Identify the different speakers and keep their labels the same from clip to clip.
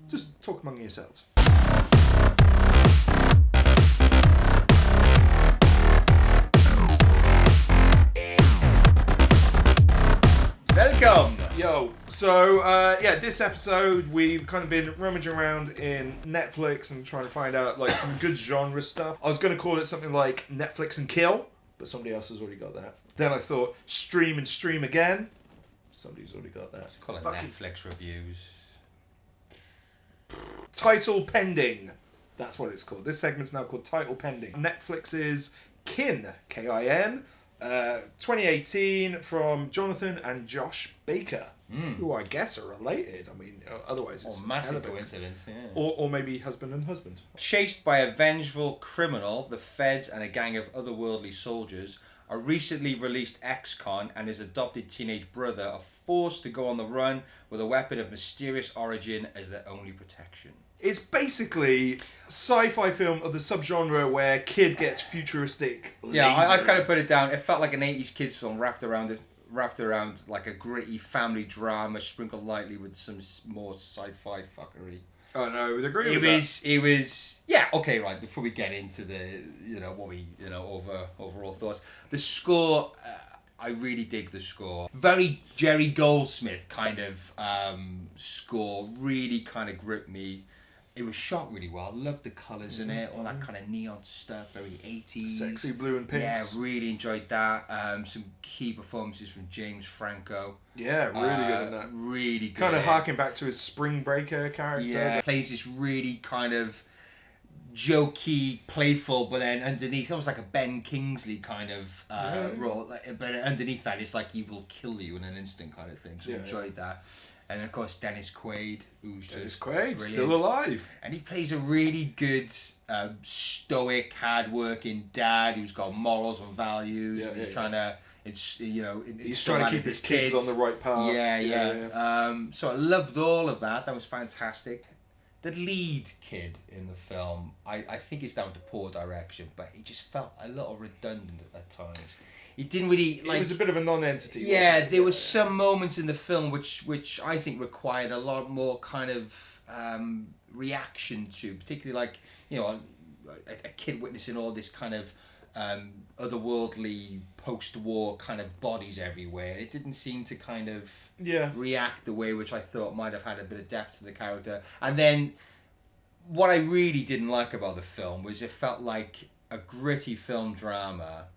Speaker 1: Just talk among yourselves.
Speaker 2: Welcome!
Speaker 1: Yo, so this episode we've kind of been rummaging around in Netflix and trying to find out like some good genre stuff. I was going to call it something like Netflix and Kill, but somebody else has already got that. Then I thought Stream and Stream Again. Somebody's already got that.
Speaker 2: Let's call it Netflix reviews.
Speaker 1: Title Pending. That's what it's called. This segment's now called Title Pending. Netflix's Kin, K-I-N, 2018 from Jonathan and Josh Baker, who I guess are related. I mean, otherwise it's
Speaker 2: massive coincidence, yeah.
Speaker 1: Or maybe husband and husband.
Speaker 2: Chased by a vengeful criminal, the feds and a gang of otherworldly soldiers, a recently released ex-con and his adopted teenage brother are forced to go on the run with a weapon of mysterious origin as their only protection.
Speaker 1: It's basically sci-fi film of the subgenre where kid gets futuristic lasers.
Speaker 2: Yeah, I kind of put it down. It felt like an 80s kids film wrapped around like a gritty family drama sprinkled lightly with some more sci-fi fuckery.
Speaker 1: Oh no, I would agree with that.
Speaker 2: It was yeah, okay, right, before we get into the overall thoughts. The score, I really dig the score. Very Jerry Goldsmith kind of score, really kind of gripped me. It was shot really well. Loved the colours in it, all that kind of neon stuff, very 80s.
Speaker 1: Sexy blue and pinks.
Speaker 2: Yeah, really enjoyed that. Some key performances from James Franco.
Speaker 1: Yeah, really good in that.
Speaker 2: Really good.
Speaker 1: Kind of harking back to his Spring Breaker character.
Speaker 2: Yeah, plays this really kind of jokey, playful, but then underneath, almost like a Ben Kingsley kind of role. But underneath that, it's like he will kill you in an instant kind of thing. So enjoyed that. And of course, Dennis Quaid, who's just brilliant.
Speaker 1: Still alive.
Speaker 2: And he plays a really good, stoic, hard-working dad who's got morals and values. And he's trying to,
Speaker 1: he's trying to keep his kids on the right path.
Speaker 2: Yeah. So I loved all of that. That was fantastic. The lead kid in the film, I think it's down to poor direction, but he just felt a little redundant at times. He didn't really like.
Speaker 1: It was a bit of a non-entity.
Speaker 2: Yeah, there were some moments in the film which I think required a lot more kind of reaction to, particularly like a kid witnessing all this kind of otherworldly post-war kind of bodies everywhere. It didn't seem to kind of react the way which I thought might have had a bit of depth to the character. And then what I really didn't like about the film was it felt like a gritty film drama.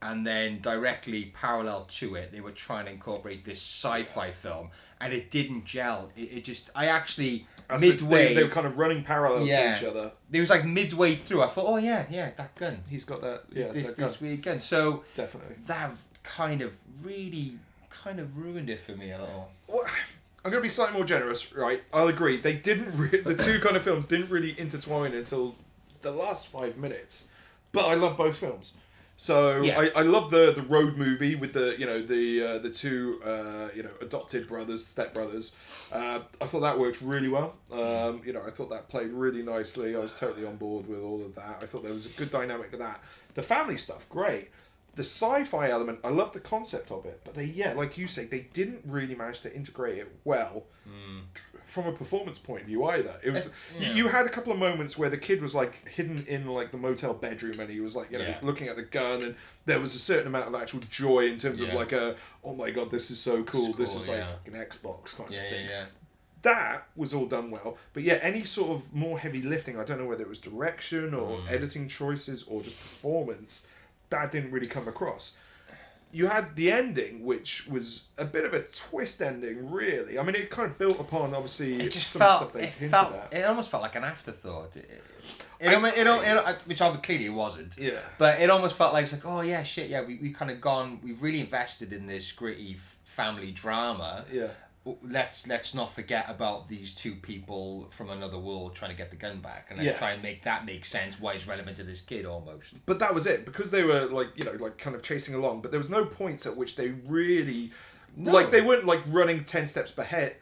Speaker 2: And then directly parallel to it, they were trying to incorporate this sci-fi film, and it didn't gel. It just, I actually, midway...
Speaker 1: They were kind of running parallel to each other.
Speaker 2: It was like midway through, I thought, oh yeah, that gun.
Speaker 1: He's got that,
Speaker 2: this weird gun. So,
Speaker 1: definitely.
Speaker 2: That kind of really kind of ruined it for me a little.
Speaker 1: Well, I'm going to be slightly more generous, right? I'll agree. They didn't the two kind of films didn't really intertwine until the last 5 minutes. But I love both films. So I love the road movie with the two adopted stepbrothers. I thought that worked really well. I thought that played really nicely. I was totally on board with all of that. I thought there was a good dynamic to that. The family stuff, great. The sci-fi element, I love the concept of it, but like you say, they didn't really manage to integrate it well. From a performance point of view either. It was you had a couple of moments where the kid was like hidden in like the motel bedroom and he was like looking at the gun, and there was a certain amount of actual joy in terms of like oh my god, this is so cool, this is like an Xbox kind of thing. That was all done well, but any sort of more heavy lifting, I don't know whether it was direction or editing choices or just performance, that didn't really come across. You had the ending, which was a bit of a twist ending, really. I mean, it kind of built upon, obviously, stuff they hinted at.
Speaker 2: It almost felt like an afterthought. Which clearly it wasn't.
Speaker 1: Yeah.
Speaker 2: But it almost felt like, it's like, oh yeah, shit, yeah, we've kind of gone, we've really invested in this gritty family drama.
Speaker 1: Yeah.
Speaker 2: Let's not forget about these two people from another world trying to get the gun back, and let's try and make that make sense. Why it's relevant to this kid almost.
Speaker 1: But that was it, because they were like kind of chasing along. But there was no points at which they really
Speaker 2: No.
Speaker 1: Like, they weren't, like, running 10 steps behind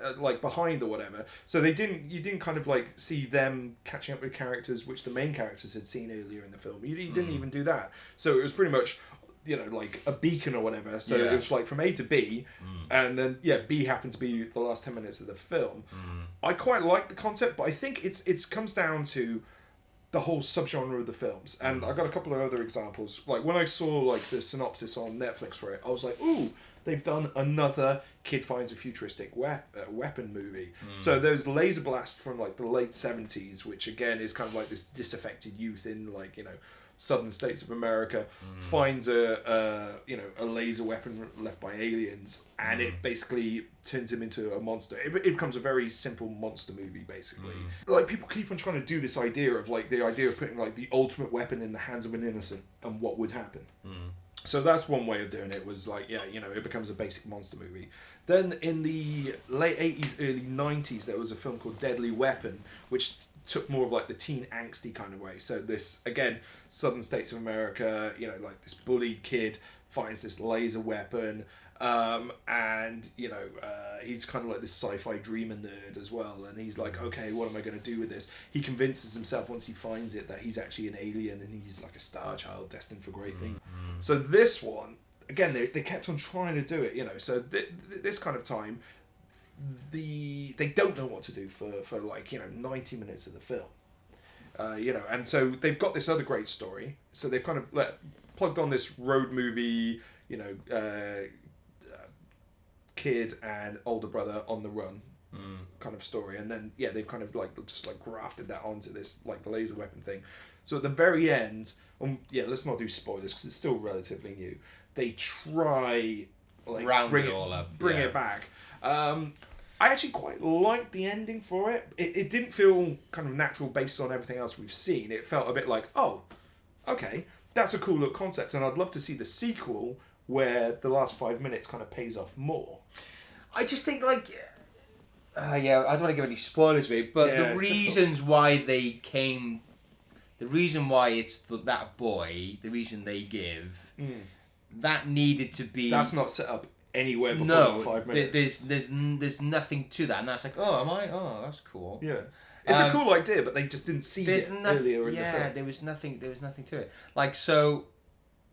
Speaker 1: or whatever. So you didn't kind of, like, see them catching up with characters which the main characters had seen earlier in the film. You didn't even do that. So it was pretty much, like a beacon or whatever. So it was, like, from A to B, and then, B happened to be the last 10 minutes of the film. I quite like the concept, but I think it comes down to the whole subgenre of the films. And I got a couple of other examples. Like, when I saw, like, the synopsis on Netflix for it, I was like, ooh, they've done another kid finds a futuristic weapon movie. So there's Laser Blast from, like, the late 70s, which, again, is kind of like this disaffected youth in, like, southern states of America, finds a laser weapon left by aliens, and it basically turns him into a monster. It becomes a very simple monster movie, basically. Like, people keep on trying to do this idea of, like, the idea of putting, like, the ultimate weapon in the hands of an innocent and what would happen. So that's one way of doing it, was like, it becomes a basic monster movie. Then in the late 80s, early 90s, there was a film called Deadly Weapon, which took more of like the teen angsty kind of way. So this, again, southern states of America, like this bullied kid finds this laser weapon, and he's kind of like this sci-fi dreamer nerd as well, and he's like, okay, what am I going to do with this? He convinces himself once he finds it that he's actually an alien and he's like a star child destined for great things. So this one, again, they kept on trying to do it, so this kind of time, they don't know what to do for like 90 minutes of the film, and so they've got this other great story, so they've kind of plugged on this road movie, kid and older brother on the run kind of story, and then they've kind of like just like grafted that onto this like the laser weapon thing. So at the very end, let's not do spoilers because it's still relatively new, they try like bring it back. I actually quite liked the ending for it. It didn't feel kind of natural based on everything else we've seen. It felt a bit like, oh, okay, that's a cool little concept, and I'd love to see the sequel where the last 5 minutes kind of pays off more.
Speaker 2: I just think, like, I don't want to give any spoilers away, but the reasons why they came, the reason why it's that boy, the reason they give, that needed to be...
Speaker 1: That's not set up anywhere before that 5 minutes.
Speaker 2: There's nothing to that, and that's like, oh, that's cool.
Speaker 1: Yeah, it's a cool idea, but they just didn't see it earlier in the film.
Speaker 2: Yeah, there was nothing to it. Like, so,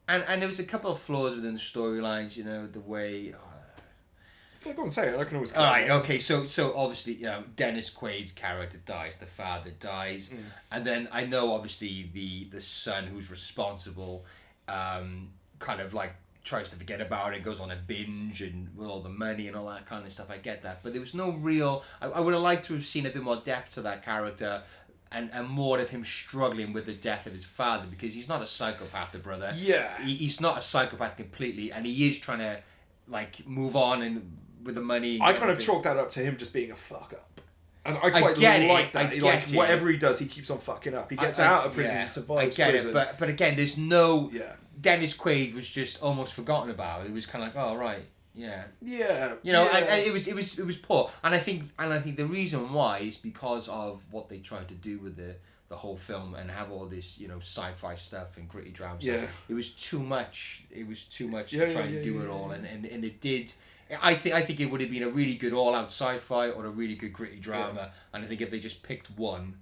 Speaker 2: and there was a couple of flaws within the storylines. The way.
Speaker 1: Yeah, go and say it. I can always.
Speaker 2: All right. Okay. So obviously, Dennis Quaid's character dies. The father dies, and then I know obviously the son who's responsible, kind of like tries to forget about it, goes on a binge and with all the money and all that kind of stuff. I get that, but there was no real. I would have liked to have seen a bit more depth to that character, and more of him struggling with the death of his father, because he's not a psychopath, the brother.
Speaker 1: Yeah,
Speaker 2: he's not a psychopath completely, and he is trying to like move on and with the money.
Speaker 1: I kind of chalked that up to him just being a fuck up. And I quite like that. Whatever he does, he keeps on fucking up. He gets out of prison, he survives prison.
Speaker 2: But again, there's no... Yeah. Dennis Quaid was just almost forgotten about. It was kind of like, oh, right, yeah.
Speaker 1: Yeah.
Speaker 2: It was poor. And I think the reason why is because of what they tried to do with the whole film and have all this, sci-fi stuff and gritty drama stuff. It was too much. It was too much to try and do it all. And it did... I think it would have been a really good all-out sci-fi or a really good gritty drama, and I think if they just picked one,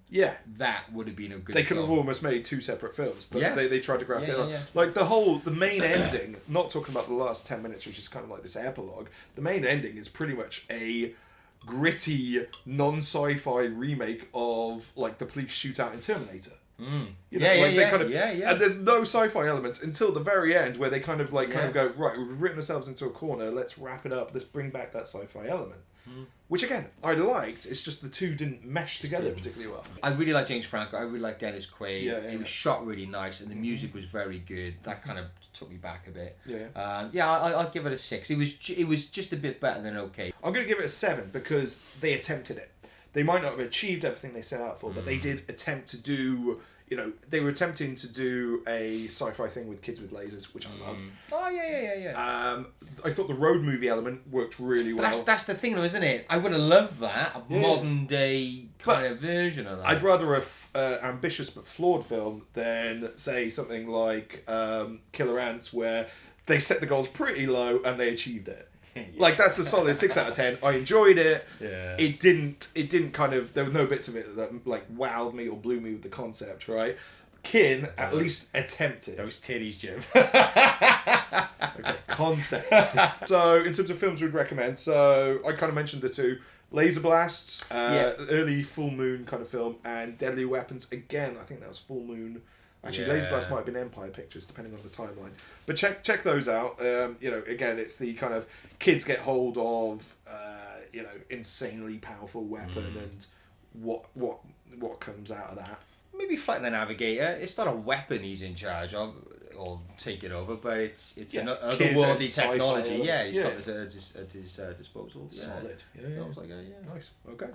Speaker 2: that would have been a good.
Speaker 1: They could have almost made two separate films, but they tried to graft it on. Like the main ending. Not talking about the last 10 minutes, which is kind of like this epilogue. The main ending is pretty much a gritty, non-sci-fi remake of like the police shootout in Terminator. And there's no sci-fi elements until the very end, where they kind of go, right, we've written ourselves into a corner, let's wrap it up, let's bring back that sci-fi element, which again I liked. It's just the two didn't mesh together particularly well.
Speaker 2: I really like James Franco, I really like Dennis Quaid. It was shot really nice, and the music was very good. That kind of took me back a bit. I'll give it a 6. It was just a bit better than okay.
Speaker 1: I'm going to give it a 7 because they attempted it. They might not have achieved everything they set out for, but they did attempt to do, they were attempting to do a sci-fi thing with kids with lasers, which I love.
Speaker 2: Oh, yeah.
Speaker 1: I thought the road movie element worked really well.
Speaker 2: That's the thing though, isn't it? I would have loved that, a modern day kind of version of that.
Speaker 1: I'd rather a ambitious but flawed film than, say, something like Killer Ants, where they set the goals pretty low and they achieved it. Like, that's a solid 6 out of 10. I enjoyed it.
Speaker 2: Yeah.
Speaker 1: It didn't kind of, there were no bits of it that like wowed me or blew me with the concept, right? Kin at least attempted.
Speaker 2: Those titties, Jim.
Speaker 1: Okay, concept. So, in terms of films we'd recommend, so I kind of mentioned the two. Laser Blasts, early Full Moon kind of film, and Deadly Weapons, again, I think that was Full Moon. Actually, Laser Blast might have been Empire Pictures, depending on the timeline. But check those out. You know, again, it's the kind of kids get hold of, you know, insanely powerful weapon and what comes out of that.
Speaker 2: Maybe Flight the Navigator. It's not a weapon he's in charge of or taking over, but it's an otherworldly technology. Yeah, he's got this at his disposal.
Speaker 1: Solid. Yeah.
Speaker 2: Sounds like
Speaker 1: nice. Okay.